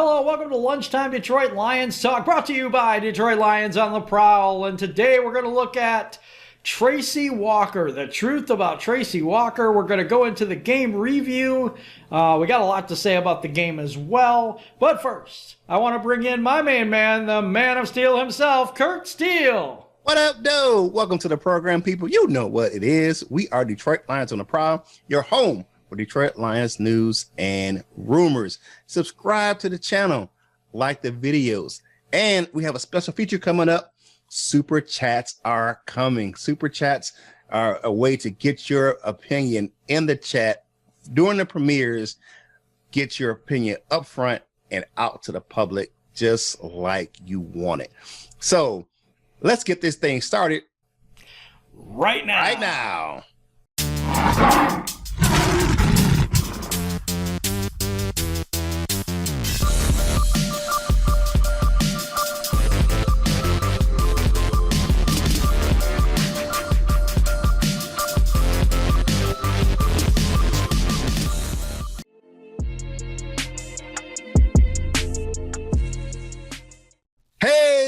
Hello, welcome to Lunchtime Detroit Lions Talk, brought to you by Detroit Lions on the Prowl. And today we're going to look at Tracy Walker, the truth about Tracy Walker. We're going to go into the game review. We got a lot to say about the game as well. But first, I want to bring in my main man, the man of steel himself, Kurt Steele. What up, dude? Welcome to the program, people. You know what it is. We are Detroit Lions on the Prowl, your home for Detroit Lions news and rumors. Subscribe to the channel, like the videos, and we have a special feature coming up. Super chats are coming. Super chats are a way to get your opinion in the chat during the premieres. Get your opinion up front and out to the public just like you want it. So let's get this thing started right now. Right now.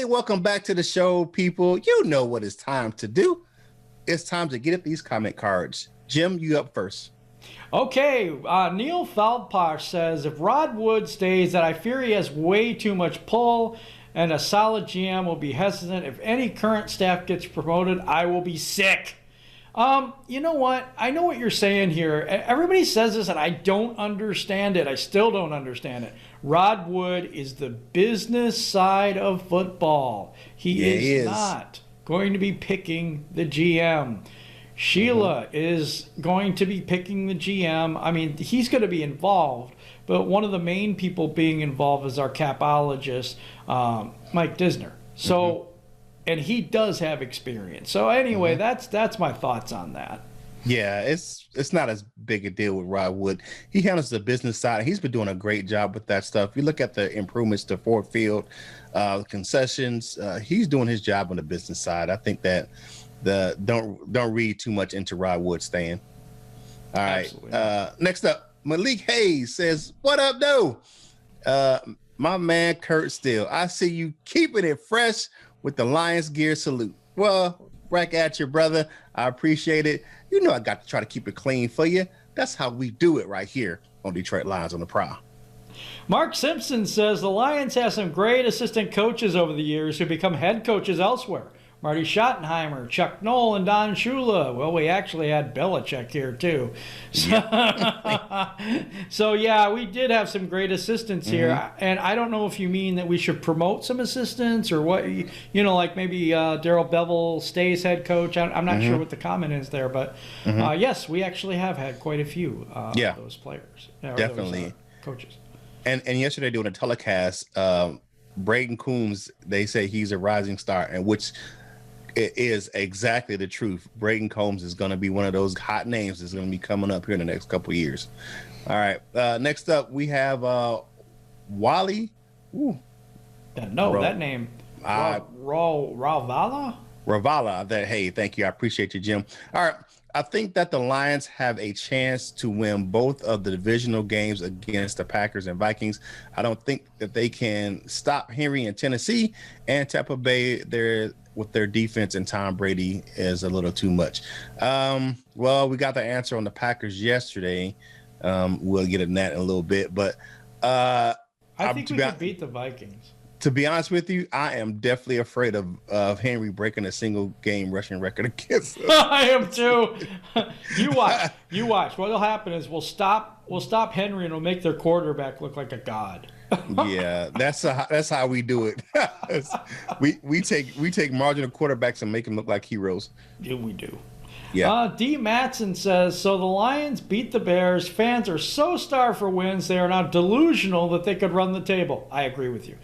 Welcome back to the show, people. You know what it's time to do. It's time to get at these comment cards. Jim, you up first. Okay, Neil Feldposh says, if Rod Wood stays, that I fear he has way too much pull, and a solid GM will be hesitant. If any current staff gets promoted, I will be sick. You know what? I know what you're saying here. Everybody says this, and I don't understand it. I still don't understand it. Rod Wood is the business side of football. He is not going to be picking the GM. Sheila is going to be picking the GM. I mean, he's going to be involved, but one of the main people being involved is our capologist, Mike Disner. So, and he does have experience. So anyway, that's my thoughts on that. Yeah, it's not as big a deal with Rod Wood. He handles the business side. He's been doing a great job with that stuff. You look at the improvements to Ford Field, concessions. He's doing his job on the business side. I think that don't read too much into Rod Wood staying. All right. Next up, Malik Hayes says, "What up, though? My man Kurt Steele. I see you keeping it fresh with the Lions gear salute." Well, back at you, brother. I appreciate it. You know I got to try to keep it clean for you. That's how we do it right here on Detroit Lions on the Prowl. Mark Simpson says the Lions have some great assistant coaches over the years who become head coaches elsewhere. Marty Schottenheimer, Chuck Knoll, and Don Shula. Well, we actually had Belichick here, too. So, yeah, we did have some great assistants here. And I don't know if you mean that we should promote some assistants or what, like maybe Darrell Bevel stays head coach. I'm not sure what the comment is there. But, yes, we actually have had quite a few of those players. Definitely. Those, coaches. And yesterday doing a telecast, Braden Coombs, they say he's a rising star, and which it is exactly the truth. Braden Combs is going to be one of those hot names that's going to be coming up here in the next couple of years. All right. Next up, we have Wally. Ooh. That name. Ravala? Ravala. Hey, thank you. I appreciate you, Jim. All right. I think that the Lions have a chance to win both of the divisional games against the Packers and Vikings. I don't think that they can stop Henry in Tennessee, and Tampa Bay with their defense and Tom Brady is a little too much. Well, we got the answer on the Packers yesterday. We'll get in that in a little bit, but I think we could beat the Vikings. To be honest with you, I am definitely afraid of Henry breaking a single game rushing record against us. I am too. You watch. What'll happen is we'll stop Henry and we'll make their quarterback look like a god. Yeah, that's how we do it. we take marginal quarterbacks and make them look like heroes. Yeah, we do. Yeah. D. Matson says, so the Lions beat the Bears. Fans are so starved for wins, they are now delusional that they could run the table. I agree with you.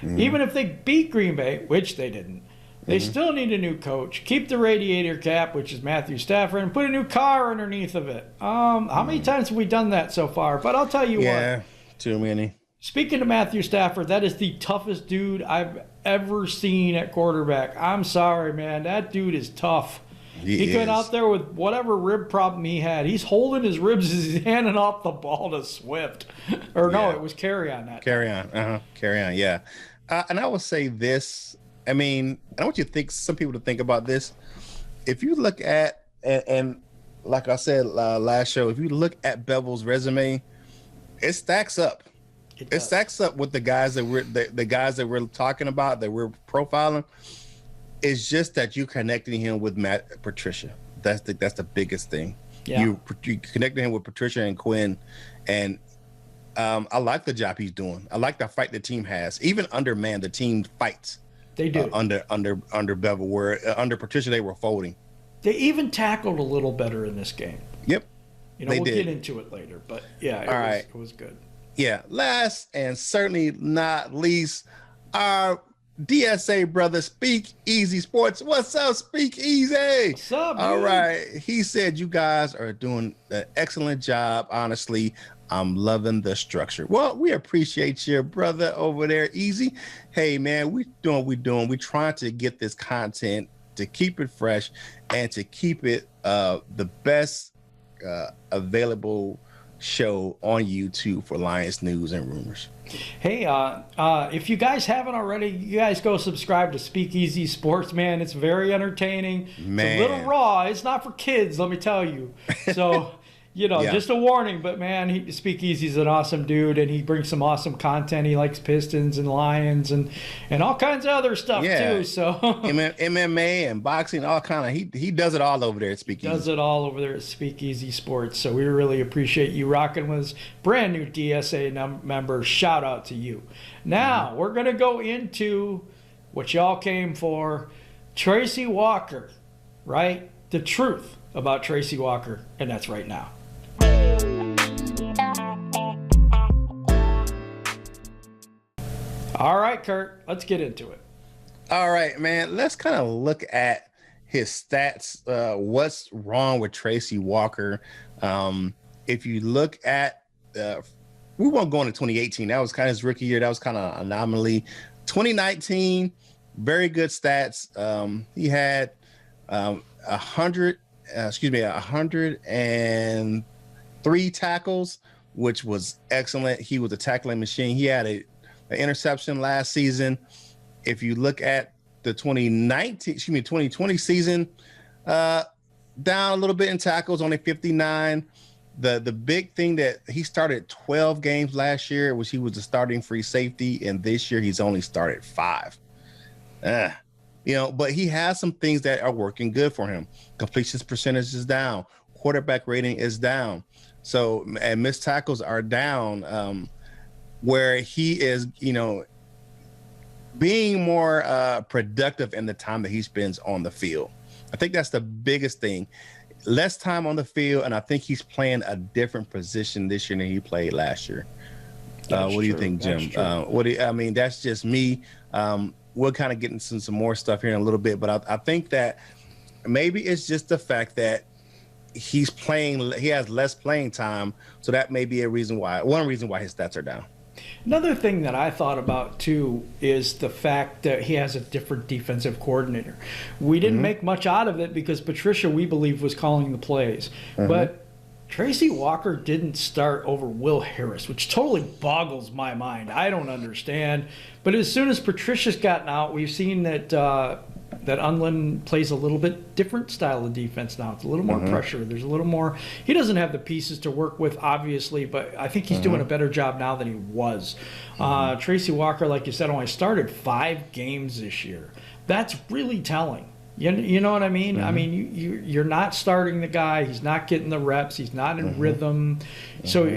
Even if they beat Green Bay, which they didn't, they still need a new coach. Keep the radiator cap, which is Matthew Stafford, and put a new car underneath of it. How many times have we done that so far? But I'll tell you what. Yeah, too many. Speaking of Matthew Stafford, that is the toughest dude I've ever seen at quarterback. I'm sorry, man. That dude is tough. He got out there with whatever rib problem he had. He's holding his ribs as he's handing off the ball to Swift. Or no, it was Carry On that time. Carry On, yeah. And I will say this. I mean, I want you to think, some people to think about this. If you look at, and like I said last show, if you look at Bevel's resume, it stacks up. It stacks up with the guys that we're talking about, that we're profiling. It's just that you connecting him with Patricia. That's the biggest thing. Yeah. You connected him with Patricia and Quinn, and I like the job he's doing. I like the fight the team has. Even under man, the team fights. They do. Under Bevel, where under Patricia they were folding. They even tackled a little better in this game. Yep. We'll get into it later, but yeah, it was good. Yeah. Last and certainly not least, our DSA brother, Speak Easy Sports. What's up, Speak Easy? What's up, All right. He said you guys are doing an excellent job. Honestly, I'm loving the structure. Well, we appreciate your brother over there, Easy. Hey, man, we doing what we're doing. We're trying to get this content to keep it fresh and to keep it the best available show on YouTube for Lions News and Rumors. Hey, if you guys haven't already, you guys go subscribe to Speakeasy Sports, man. It's very entertaining. Man. It's a little raw. It's not for kids, let me tell you. So, just a warning. But, man, Speakeasy's an awesome dude, and he brings some awesome content. He likes Pistons and Lions and all kinds of other stuff, too. So MMA and boxing, all kind of. He does it all over there at Speakeasy. Does it all over there at Speakeasy Sports. So we really appreciate you rocking with us. Brand new DSA member. Shout out to you. Now, we're going to go into what y'all came for. Tracy Walker, right? The truth about Tracy Walker, and that's right now. All right, Kurt, let's get into it. All right, man. Let's kind of look at his stats. What's wrong with Tracy Walker? If you look at, we won't go into 2018. That was kind of his rookie year. That was kind of an anomaly. 2019, very good stats. He had 103 tackles, which was excellent. He was a tackling machine. He had an interception last season. If you look at the 2020 season, down a little bit in tackles, only 59. The big thing that he started 12 games last year was he was a starting free safety, and this year he's only started 5. But he has some things that are working good for him. Completions percentage is down. Quarterback rating is down. So, and missed tackles are down, where he is, being more productive in the time that he spends on the field. I think that's the biggest thing. Less time on the field, and I think he's playing a different position this year than he played last year. What do you think, Jim? That's just me. We'll kind of get into some more stuff here in a little bit, but I think that maybe it's just the fact that he has less playing time, so that may be one reason why his stats are down. Another thing that I thought about too is the fact that he has a different defensive coordinator. We didn't make much out of it because Patricia, we believe, was calling the plays, but Tracy Walker didn't start over Will Harris, which totally boggles my mind. I don't understand. But as soon as Patricia's gotten out, we've seen that Unlin plays a little bit different style of defense now. It's a little more pressure. There's a little more. He doesn't have the pieces to work with, obviously, but I think he's doing a better job now than he was. Tracy Walker, like you said, only started 5 games this year. That's really telling. You know what I mean? I mean, you're not starting the guy. He's not getting the reps. He's not in rhythm. So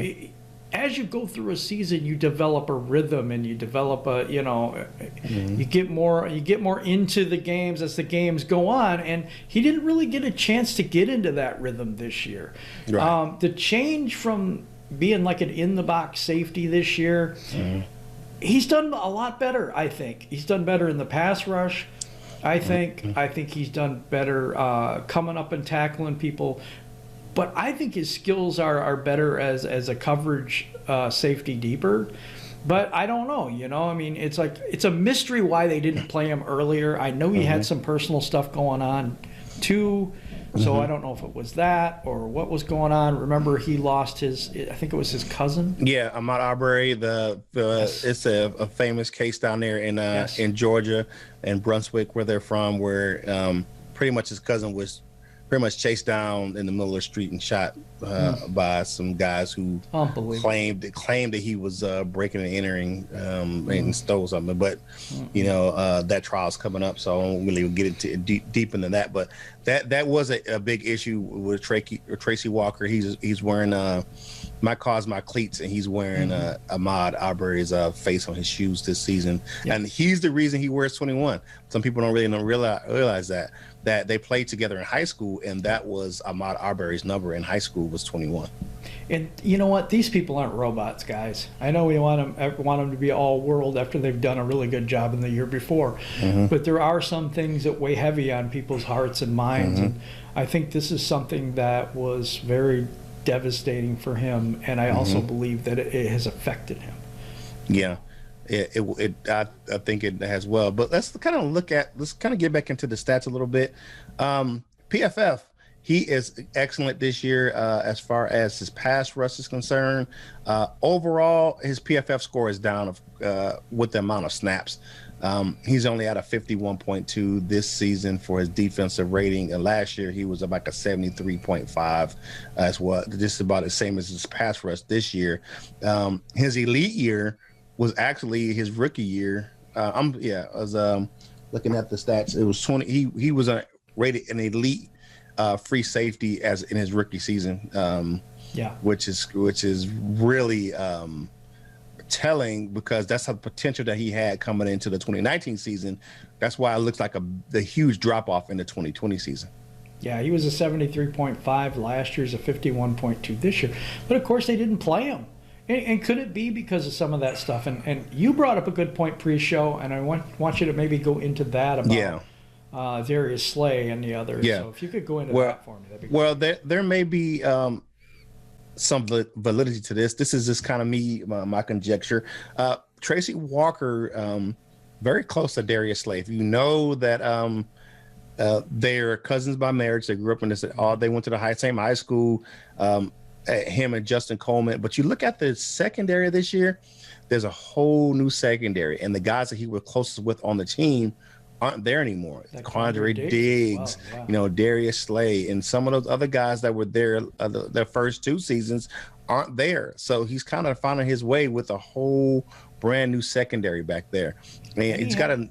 as you go through a season, you develop a rhythm and you develop you get more into the games as the games go on. And he didn't really get a chance to get into that rhythm this year. Right. The change from being like an in-the-box safety this year, he's done a lot better, I think. He's done better in the pass rush. I think he's done better coming up and tackling people, but I think his skills are better as a coverage safety deeper. But I don't know, I mean, it's a mystery why they didn't play him earlier. I know he had some personal stuff going on too, So I don't know if it was that or what was going on. Remember, he lost his, I think it was his cousin. Yeah, Ahmaud Arbery. Yes. It's a famous case down there in Georgia and Brunswick, where they're from, where pretty much his cousin was pretty much chased down in the middle of the street and shot by some guys who claimed that he was breaking and entering and stole something. But that trial's coming up, so I won't really get into deep into that. But that was a big issue with Tracy Walker. He's wearing "My Cause, My Cleats," and he's wearing Ahmaud Arbery's face on his shoes this season, and he's the reason he wears 21. Some people don't realize that they played together in high school, and that was Ahmaud Arbery's number in high school was 21. And you know what? These people aren't robots, guys. I know we want them to be all world after they've done a really good job in the year before, but there are some things that weigh heavy on people's hearts and minds, and I think this is something that was very devastating for him, and I also believe that it has affected him. Yeah. I think it has well, but let's kind of get back into the stats a little bit. PFF, he is excellent this year as far as his pass rush is concerned. Overall, his PFF score is down with the amount of snaps. He's only at a 51.2 this season for his defensive rating, and last year he was about a 73.5 as well. This is about the same as his pass rush this year. His elite year was actually his rookie year. I was looking at the stats. It was 20. He was rated an elite free safety as in his rookie season. Which is really telling, because that's the potential that he had coming into the 2019 season. That's why it looks like the huge drop off in the 2020 season. Yeah, he was a 73.5 last year's a 51.2 this year, but of course they didn't play him. And could it be because of some of that stuff? And you brought up a good point pre-show, and I want you to maybe go into that about Darius Slay and the others. Yeah. So if you could go into that for me, that'd be great. Well, there may be some validity to this. This is just kind of my conjecture. Tracy Walker, very close to Darius Slay. If you know that they're cousins by marriage, they grew up in this. They went to the same high school. Him and Justin Coleman, but you look at the secondary this year, there's a whole new secondary, and the guys that he was closest with on the team aren't there anymore. Quandre Diggs, wow. Darius Slay, and some of those other guys that were there their first two seasons aren't there. So he's kind of finding his way with a whole brand new secondary back there. And he's got a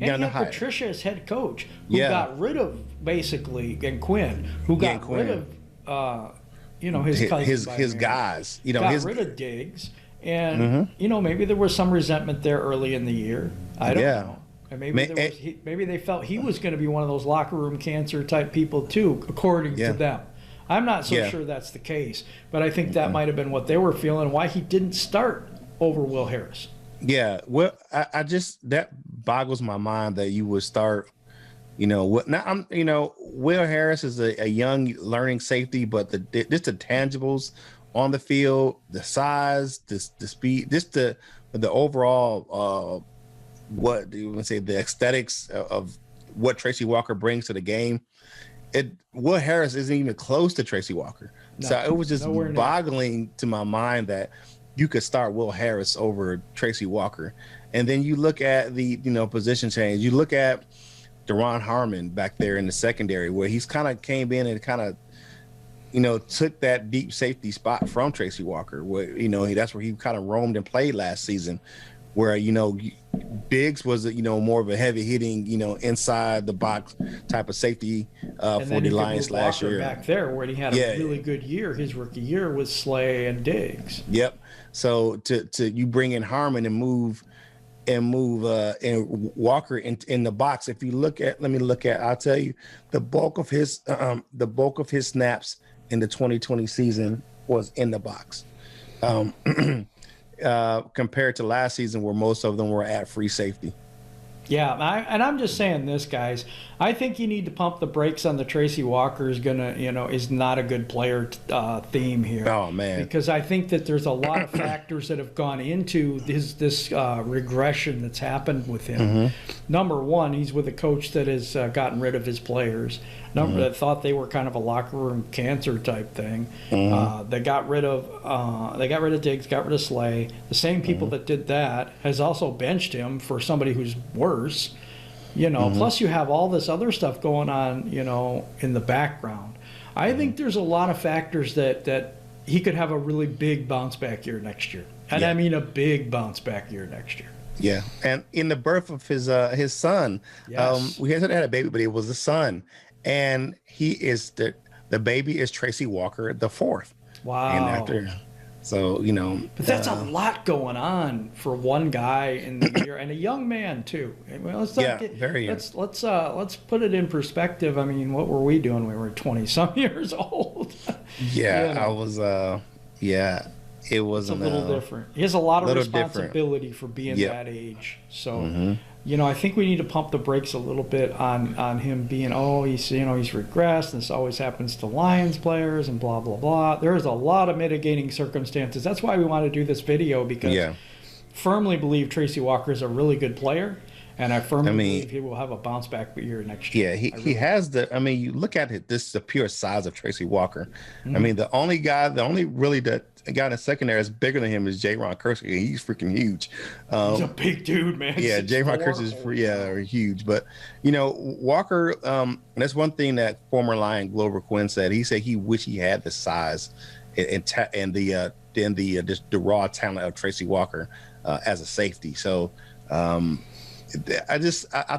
Patricia as head coach, who got rid of basically, and Quinn, who got rid of his guys, got rid of Diggs, and maybe there was some resentment there early in the year. I don't know, and maybe they felt he was going to be one of those locker room cancer type people too, according to them. I'm not so sure that's the case, but I think that might have been what they were feeling, why he didn't start over Will Harris. Yeah, well, I just, that boggles my mind that you would start. Will Harris is a young learning safety, but just the tangibles on the field, the size, the speed, just the overall, what do you want to say, the aesthetics of what Tracy Walker brings to the game. Will Harris isn't even close to Tracy Walker. No, so it was just boggling to my mind that you could start Will Harris over Tracy Walker. And then you look at the, position change. You look at Deron Harmon back there in the secondary, where he's kind of came in and kind of, took that deep safety spot from Tracy Walker, where, that's where he kind of roamed and played last season, where, Diggs was, more of a heavy hitting, inside the box type of safety for the Lions last year. Back there, where he had a really good year, his rookie year, with Slay and Diggs. Yep. So to you bring in Harmon and move and Walker in the box. If you I'll tell you, the bulk of his snaps in the 2020 season was in the box. Compared to last season, where most of them were at free safety. Yeah, and I'm just saying this, guys. I think you need to pump the brakes on the Tracy Walker is not a good player theme here. Oh man, because I think that there's a lot of factors that have gone into this regression that's happened with him. Number one, he's with a coach that has gotten rid of his players. That thought they were kind of a locker room cancer type thing. They got rid of Diggs, got rid of Slay. The same people that did that has also benched him for somebody who's worse. Plus you have all this other stuff going on, in the background. I think there's a lot of factors that he could have a really big bounce back year next year. And I mean a big bounce back year next year. Yeah, and in the birth of his son, we hadn't had a baby, but it was a son, and he is the baby is Tracy Walker the fourth. Wow. And after, so but that's a lot going on for one guy in the year, and a young man too. Well, very young. Let's put it in perspective. I mean, what were we doing when we were 20-some years old? I was. It was a little different. He has a lot of responsibility for being that age. So, I think we need to pump the brakes a little bit on him being, he's regressed, and this always happens to Lions players and blah, blah, blah. There is a lot of mitigating circumstances. That's why we want to do this video, because I firmly believe Tracy Walker is a really good player. And I firmly believe he will have a bounce back year next year. Yeah, he has you look at it, this is the pure size of Tracy Walker. I mean, the only guy in the secondary is bigger than him is J-Ron Kersey. He's freaking huge. He's a big dude, man. Yeah, J-Ron Kersey is huge. But, Walker, that's one thing that former Lion Glover Quinn said. He said he wished he had the size and the raw talent of Tracy Walker as a safety. So, I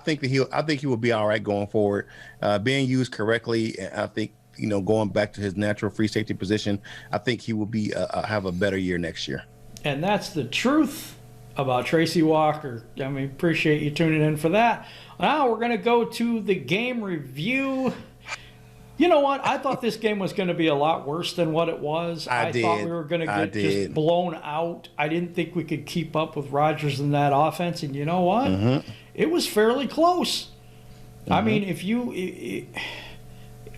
think he will be all right going forward, being used correctly. I think going back to his natural free safety position, I think he will be have a better year next year. And that's the truth about Tracy Walker. Appreciate you tuning in for that. Now we're gonna go to the game review. You know what? I thought this game was going to be a lot worse than what it was. I thought we were going to get just blown out. I didn't think we could keep up with Rodgers in that offense. And you know what? It was fairly close. I mean, a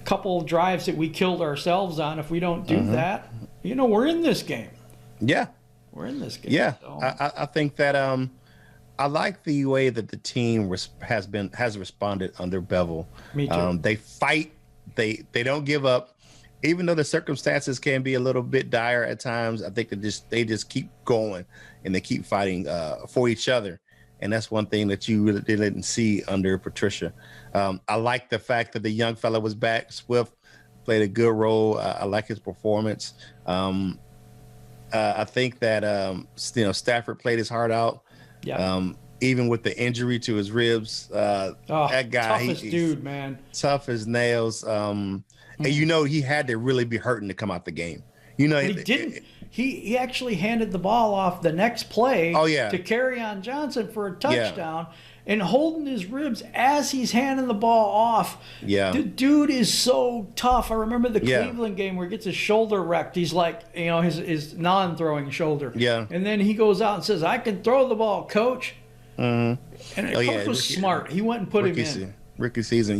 couple of drives that we killed ourselves on, if we don't do that, we're in this game. Yeah. We're in this game. Yeah. So. I think that I like the way that the team has responded under Bevel. Me too. They fight. They don't give up, even though the circumstances can be a little bit dire at times. I think they just keep going, and they keep fighting for each other, and that's one thing that you really didn't see under Patricia. I like the fact that the young fella was back. Swift played a good role. I like his performance. I think that Stafford played his heart out. Yeah. Even with the injury to his ribs, that guy, toughest dude, man, tough as nails. And he had to really be hurting to come out the game. But he didn't. He actually handed the ball off the next play. To Kerryon Johnson for a touchdown, and holding his ribs as he's handing the ball off. Yeah, the dude is so tough. I remember the Cleveland game where he gets his shoulder wrecked. He's like, his non-throwing shoulder. Yeah, and then he goes out and says, "I can throw the ball, coach." And the coach was smart. He went and put him in. Rookie season,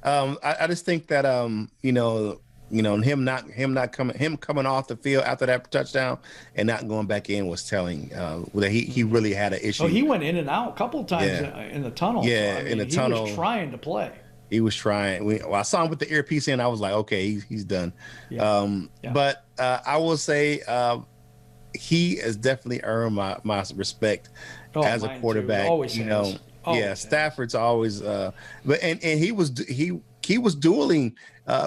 I just think that him coming off the field after that touchdown and not going back in was telling that he really had an issue. He went in and out a couple of times in the tunnel. Yeah, in the tunnel. He was trying to play. He was trying. I saw him with the earpiece in. I was like, okay, he's done. But I will say he has definitely earned my respect as a quarterback. Stafford's always but he was dueling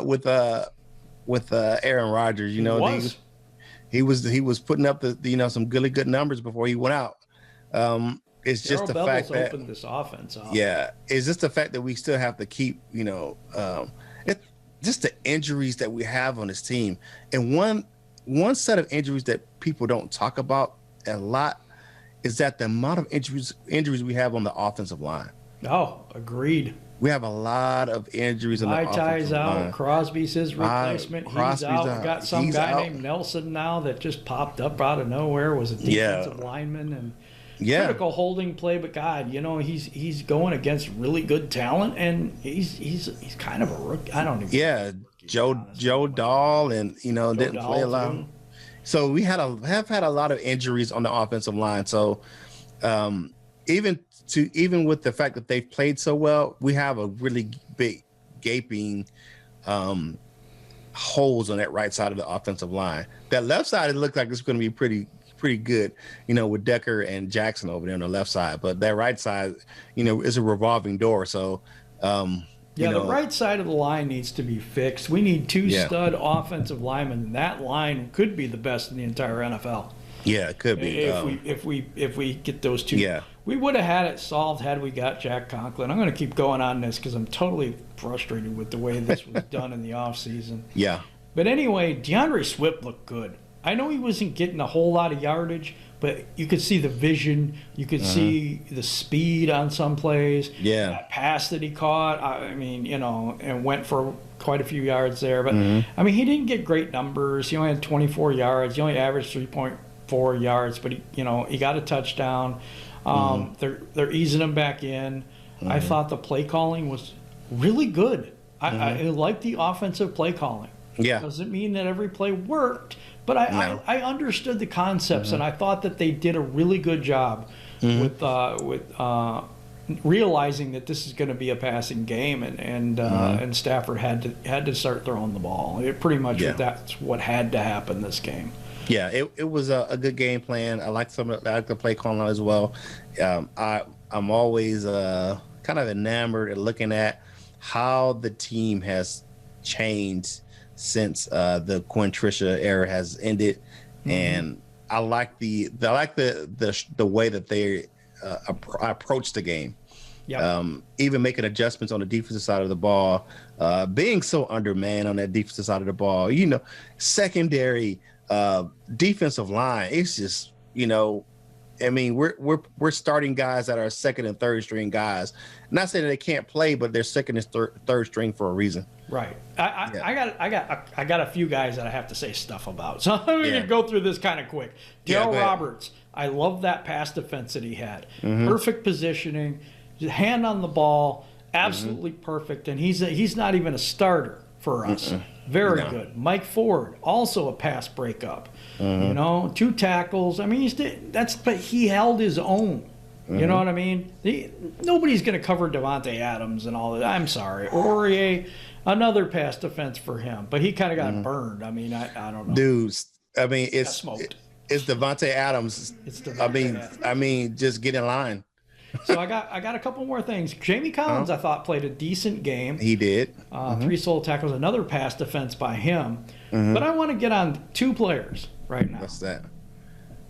with Aaron Rodgers. He was putting up the some really good numbers before he went out. It's just the fact that opened this offense up. Yeah, it's just the fact that we still have to keep just the injuries that we have on this team. And one set of injuries that people don't talk about a lot is that the amount of injuries we have on the offensive line. Oh, agreed. We have a lot of injuries on the offensive line. Out. Crosby's his replacement. He's out. We got some guy named Nelson now that just popped up out of nowhere. Was a defensive lineman, and critical holding play. But God, he's going against really good talent, and he's kind of a rookie. I don't even. Yeah, Joe Dahl, and didn't play a lot. Too. So we have had a lot of injuries on the offensive line. So even with the fact that they've played so well, we have a really big gaping holes on that right side of the offensive line. That left side, it looked like it's going to be pretty good, with Decker and Jackson over there on the left side. But that right side, is a revolving door. So the right side of the line needs to be fixed. We need two stud offensive linemen. That line could be the best in the entire NFL. Yeah, it could be. If we get those two. Yeah. We would have had it solved had we got Jack Conklin. I'm going to keep going on this because I'm totally frustrated with the way this was done in the offseason. Yeah. But anyway, DeAndre Swift looked good. I know he wasn't getting a whole lot of yardage, but you could see the vision. You could see the speed on some plays. Yeah. That pass that he caught, and went for quite a few yards there. But, he didn't get great numbers. He only had 24 yards. He only averaged 3.4 yards, but he got a touchdown. They're easing him back in. I thought the play calling was really good. I like the offensive play calling. Yeah. Doesn't mean that every play worked, but I understood the concepts, and I thought that they did a really good job with realizing that this is going to be a passing game, and Stafford had to start throwing the ball. That's what had to happen this game. Yeah, it was a good game plan. I like the play calling as well. I'm always kind of enamored at looking at how the team has changed since the Quinn Trisha era has ended, and I like the way that they approach the game. Yep. Even making adjustments on the defensive side of the ball, being so undermanned on that defensive side of the ball. Secondary. Defensive line, it's just we're starting guys that are second and third string guys. Not saying that they can't play, but they're second and third string for a reason. Right. I got a few guys that I have to say stuff about. So I'm going to go through this kind of quick. Darryl Roberts, I love that pass defense that he had. Perfect positioning, hand on the ball, absolutely perfect, and he's not even a starter for us. Very good. Mike Ford, also a pass breakup. 2 tackles. But he held his own. You know what I mean? Nobody's going to cover Devontae Adams and all that. I'm sorry. Aurier, another pass defense for him, but he kind of got burned. I don't know. Dudes, it's smoked. It's Devontae Adams. Just get in line. So I got a couple more things. Jamie Collins, I thought, played a decent game. He did. 3 solo tackles, another pass defense by him. But I want to get on 2 players right now. What's that?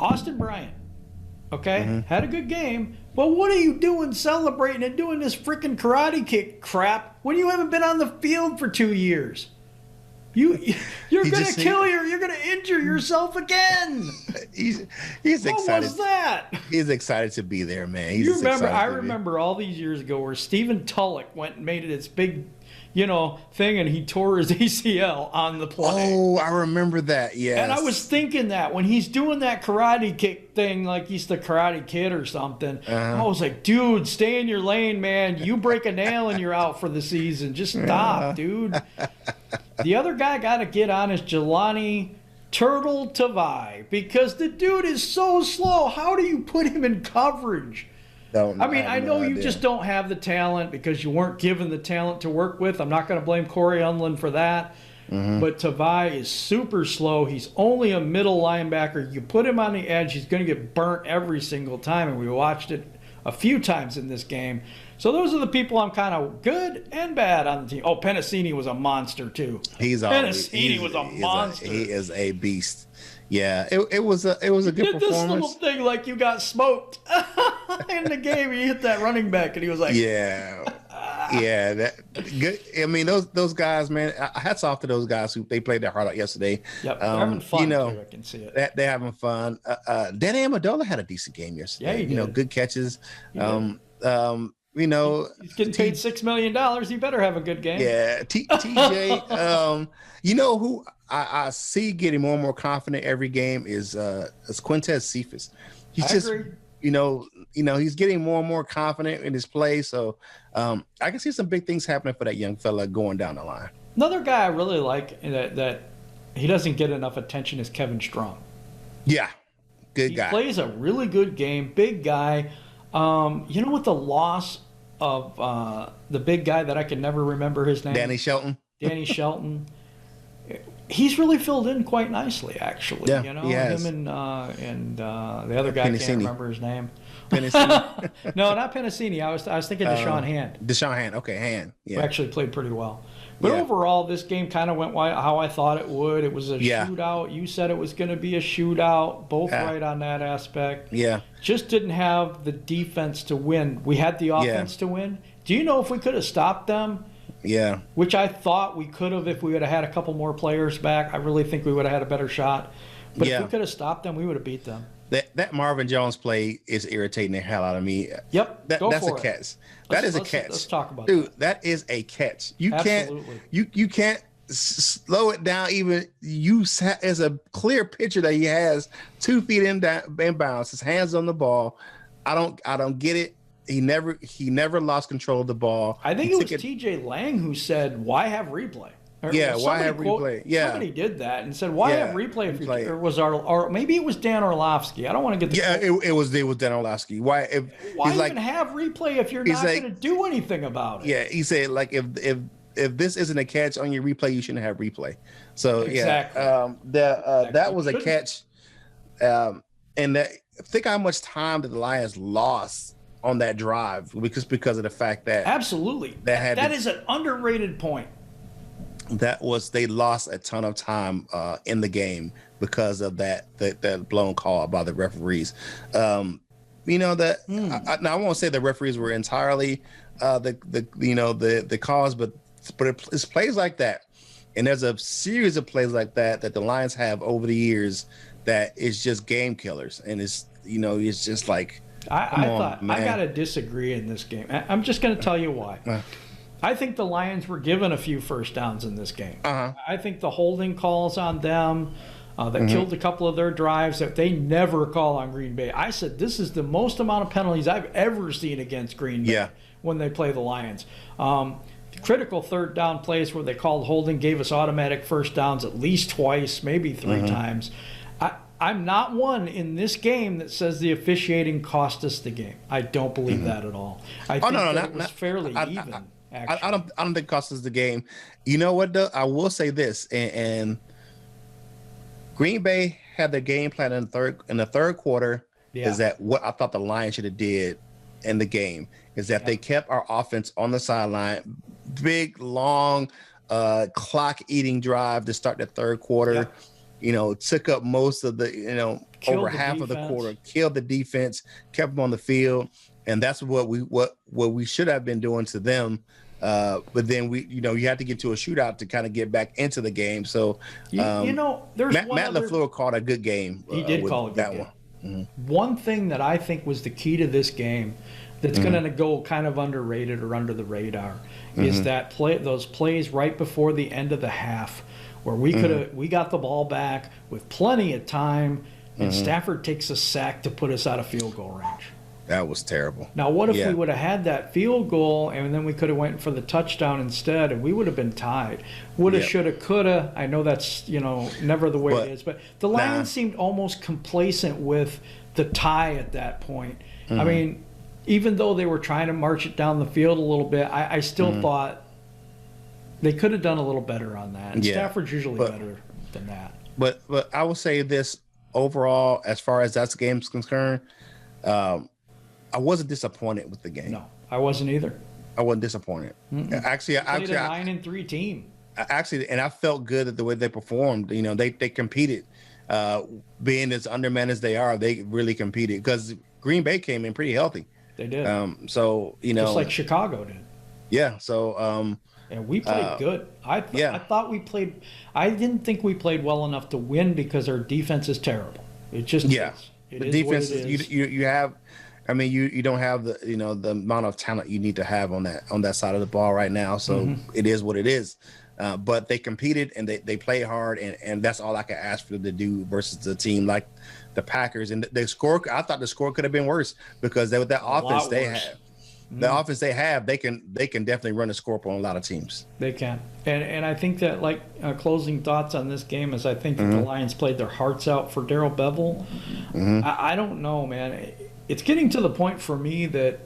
Austin Bryant. Okay? Had a good game. But what are you doing celebrating and doing this freaking karate kick crap when you haven't been on the field for 2 years? You're going to you're going to injure yourself again. He's what excited. What was that? He's excited to be there, man. I remember all these years ago where Stephen Tulloch went and made it this big, thing, and he tore his ACL on the play. Oh, I remember that. Yes. And I was thinking that when he's doing that karate kick thing, like he's the Karate Kid or something, I was like, dude, stay in your lane, man. You break a nail and you're out for the season. Just stop, dude. The other guy I got to get on is Jelani Turtle Tavai, because the dude is so slow. How do you put him in coverage? I know you just don't have the talent because you weren't given the talent to work with. I'm not going to blame Corey Unlin for that. But Tavai is super slow. He's only a middle linebacker. You put him on the edge, he's going to get burnt every single time, and we watched it a few times in this game. So those are the people I'm kind of good and bad on the team. Oh, Penasini was a monster too. Penasini was a monster. He is a beast. Yeah, it was a good performance. This little thing like you got smoked in the game. He hit that running back, and he was like, yeah, that good. Those guys, man. Hats off to those guys who they played their heart out yesterday. Yep, they're having fun. Too, I can see it. They're having fun. Danny Amendola had a decent game yesterday. Yeah, he did. Good catches. He's getting paid $6 million. He better have a good game. Yeah, TJ. Who I see getting more and more confident every game is Quintez Cephas. he's getting more and more confident in his play. So I can see some big things happening for that young fella going down the line. Another guy I really like that he doesn't get enough attention is Kevin Strong. Yeah, good guy. He plays a really good game, big guy. With the loss of the big guy that I can never remember his name. Danny Shelton. He's really filled in quite nicely, actually. Yeah, he him has. and the other guy, I can't remember his name. Pennicini. No, not Pennicini. I was thinking Deshaun Hand. Deshaun Hand. Okay, Hand. Yeah. Who actually played pretty well. But overall, this game kind of went how I thought it would. It was a shootout. You said it was going to be a shootout. Both right on that aspect. Yeah. Just didn't have the defense to win. We had the offense to win. Do you know if we could have stopped them? Yeah. Which I thought we could have if we would have had a couple more players back. I really think we would have had a better shot. But if we could have stopped them, we would have beat them. That Marvin Jones play is irritating the hell out of me. Yep. That's a catch. That is a catch. Let's talk about Dude, that is a catch. You Absolutely. You can't slow it down. Even as a clear picture that he has 2 feet in bounds, his hands on the ball. I don't get it. He never lost control of the ball. I think it was TJ Lang who said, "Why have replay?" Why have replay? Yeah, somebody did that and said, "Why have replay?" Or was or maybe it was Dan Orlovsky. I don't want to get the it was Dan Orlovsky. Why even have replay if you're not going to do anything about it? Yeah, he said if this isn't a catch on your replay, you shouldn't have replay. So exactly. That was a catch. And think how much time that the Lions lost on that drive because of the fact that absolutely that is an underrated point. They lost a ton of time in the game because of that blown call by the referees. Now I won't say the referees were entirely the cause, but it's plays like that, and there's a series of plays like that the Lions have over the years that is just game killers, and it's just like I got to disagree in this game. I'm just going to tell you why. I think the Lions were given a few first downs in this game. I think the holding calls on them that killed a couple of their drives that they never call on Green Bay. I said this is the most amount of penalties I've ever seen against Green Bay when they play the Lions. Critical third down plays where they called holding gave us automatic first downs at least twice, maybe 3 times. I'm not one in this game that says the officiating cost us the game. I don't believe that at all. I think it was fairly even. I don't think it cost us the game. You know what, though? I will say this, and Green Bay had their game plan in the third quarter. Is that what I thought the Lions should have did in the game? Is that they kept our offense on the sideline, big long clock-eating drive to start the third quarter. Took up most of the over half of the quarter, killed the defense, kept them on the field, and that's what we should have been doing to them. But then you have to get to a shootout to kind of get back into the game. So there's Matt LaFleur called a good game. He did call a good game. One. One thing that I think was the key to this game that's going to go kind of underrated or under the radar is that those plays right before the end of the half where we got the ball back with plenty of time and Stafford takes a sack to put us out of field goal range. That was terrible. Now, what if we would have had that field goal and then we could have went for the touchdown instead and we would have been tied? Woulda, shoulda, coulda. I know that's, never the way it is. But the Lions seemed almost complacent with the tie at that point. I mean, even though they were trying to march it down the field a little bit, I still thought they could have done a little better on that. And Stafford's usually better than that. But I will say this overall, as far as that game's concerned, I wasn't disappointed with the game. No, I wasn't either. I wasn't disappointed. Actually, a 9-3 team. Actually, and I felt good at the way they performed. They competed. Being as undermanned as they are, they really competed because Green Bay came in pretty healthy. They did. So just like Chicago did. Yeah. So. And we played good. I thought we played. I didn't think we played well enough to win because our defense is terrible. It just is. The defense you have. I mean, you don't have the the amount of talent you need to have on that side of the ball right now. So it is what it is. But they competed and they played hard, and that's all I can ask for them to do versus a team like the Packers. And the score, I thought the score could have been worse because with that offense they have. The offense they have, they can definitely run the score up on a lot of teams. They can, and I think that closing thoughts on this game is I think that the Lions played their hearts out for Darrell Bevell. I don't know, man. It's getting to the point for me that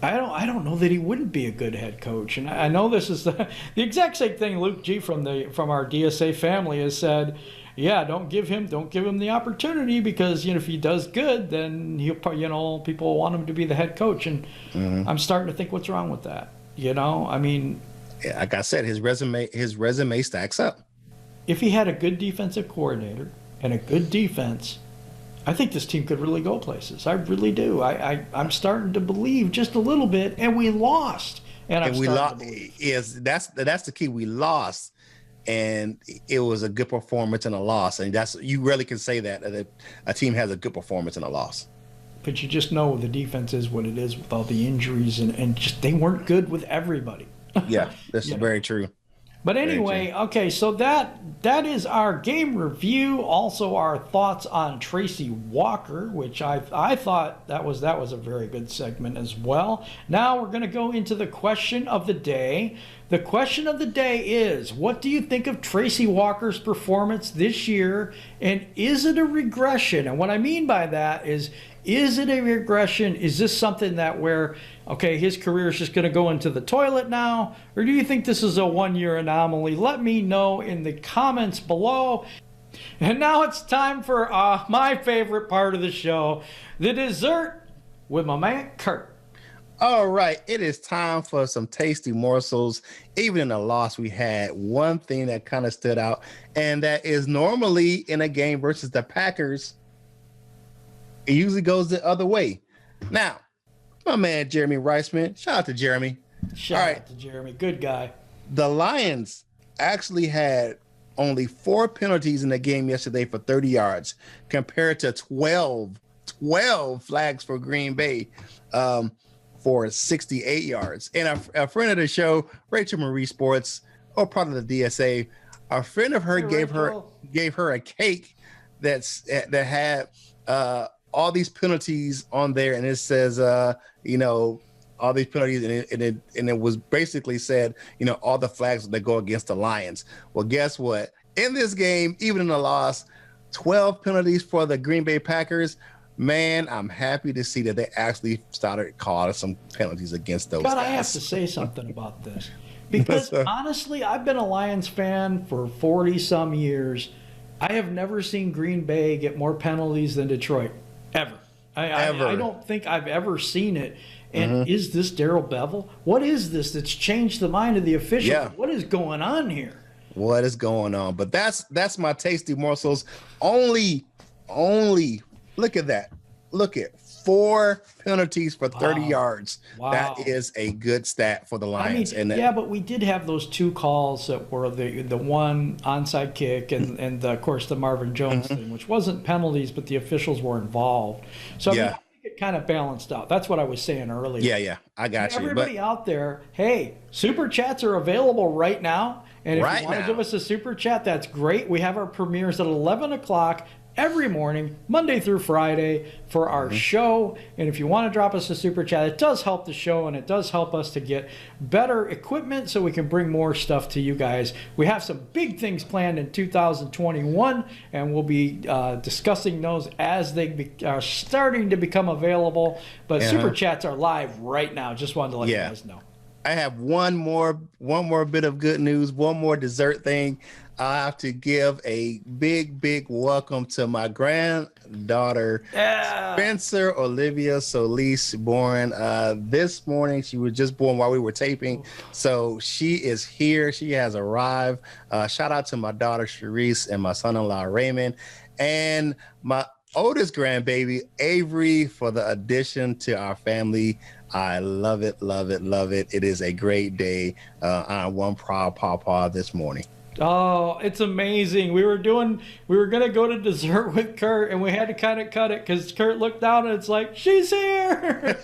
I don't know that he wouldn't be a good head coach, and I know this is the exact same thing Luke G from our DSA family has said. Yeah, don't give him the opportunity because if he does good, then people want him to be the head coach, and I'm starting to think what's wrong with that. I mean, yeah, like I said, his resume stacks up. If he had a good defensive coordinator and a good defense, I think this team could really go places. I really do. I'm starting to believe just a little bit, and we lost. And we lost. Yes, that's the key. We lost. And it was a good performance and a loss, and you really can say that a team has a good performance and a loss. But you just know the defense is what it is with all the injuries, and just they weren't good with everybody. Yeah, that's very true. But anyway, okay, so that is our game review. Also, our thoughts on Tracy Walker, which I thought that was a very good segment as well. Now we're going to go into the question of the day. The question of the day is, what do you think of Tracy Walker's performance this year, and is it a regression? And what I mean by that is it a regression? Is this something that where, okay, his career is just going to go into the toilet now, or do you think this is a one-year anomaly? Let me know in the comments below. And now it's time for my favorite part of the show, the dessert with my man Kurt. All right, it is time for some tasty morsels. Even in the loss, we had one thing that kind of stood out, and that is normally in a game versus the Packers, it usually goes the other way. Now, my man Jeremy Reisman, shout out to Jeremy. Shout out to Jeremy, good guy. The Lions actually had only 4 penalties in the game yesterday for 30 yards, compared to 12 flags for Green Bay. For 68 yards. And a friend of the show, Rachel Marie Sports, or part of the DSA, a friend of her gave her a cake that had all these penalties on there, and it says all these penalties, and it was basically said all the flags that go against the Lions. Well, guess what? In this game, even in the loss, 12 penalties for the Green Bay Packers. Man, I'm happy to see that they actually started calling some penalties against those guys. I have to say something about this. Because honestly, I've been a Lions fan for 40-some years. I have never seen Green Bay get more penalties than Detroit. Ever. I don't think I've ever seen it. And is this Darrell Bevell? What is this that's changed the mind of the officials? Yeah. What is going on here? What is going on? But that's my tasty morsels. Only look at that. Look at 4 penalties for 30 yards. Wow. That is a good stat for the Lions. But we did have those 2 calls that were the one onside kick and of course the Marvin Jones thing, which wasn't penalties, but the officials were involved. So I think it kind of balanced out. That's what I was saying earlier. Yeah, I got you. Everybody out there, hey, super chats are available right now. And if you want to give us a super chat, that's great. We have our premieres at 11 o'clock. Every morning, Monday through Friday, for our show. And if you want to drop us a super chat, it does help the show, and it does help us to get better equipment so we can bring more stuff to you guys. We have some big things planned in 2021, and we'll be discussing those as they are starting to become available. But super chats are live right now. Just wanted to let you guys know. I have one more bit of good news, one more dessert thing. I have to give a big welcome to my granddaughter, Spencer Olivia Solis, born this morning. She was just born while we were taping. So she is here. She has arrived. Shout out to my daughter, Sharice, and my son-in-law, Raymond, and my oldest grandbaby, Avery, for the addition to our family. I love it. It is a great day. I'm one proud papa this morning. Oh, it's amazing. We were going to go to dessert with Kurt, and we had to kind of cut it because Kurt looked down and it's like, she's here.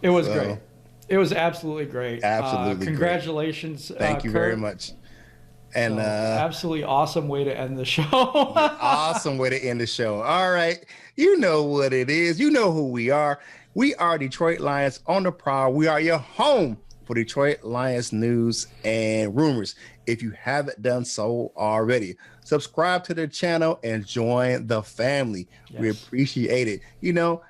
It was great. It was absolutely great. Absolutely congratulations. Great. Thank you Kurt. very much. And So, absolutely awesome way to end the show. awesome way to end the show. All right. You know what it is. You know who we are. We are Detroit Lions on the Prowl. We are your home for Detroit Lions news and rumors. If you haven't done so already, subscribe to the channel and join the family. Yes. We appreciate it. You know,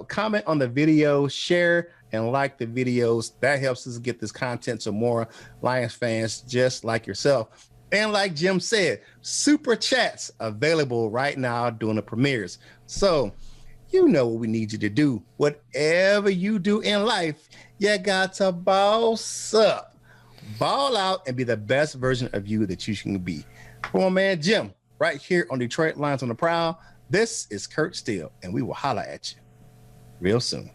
comment on the video, share and like the videos. That helps us get this content to more Lions fans just like yourself. And like Jim said, super chats available right now during the premieres. So you know what we need you to do. Whatever you do in life, you got to boss up, ball out, and be the best version of you that you can be. Come on, man, Jim, right here on Detroit Lions on the Prowl. This is Kurt Steele, and we will holler at you real soon.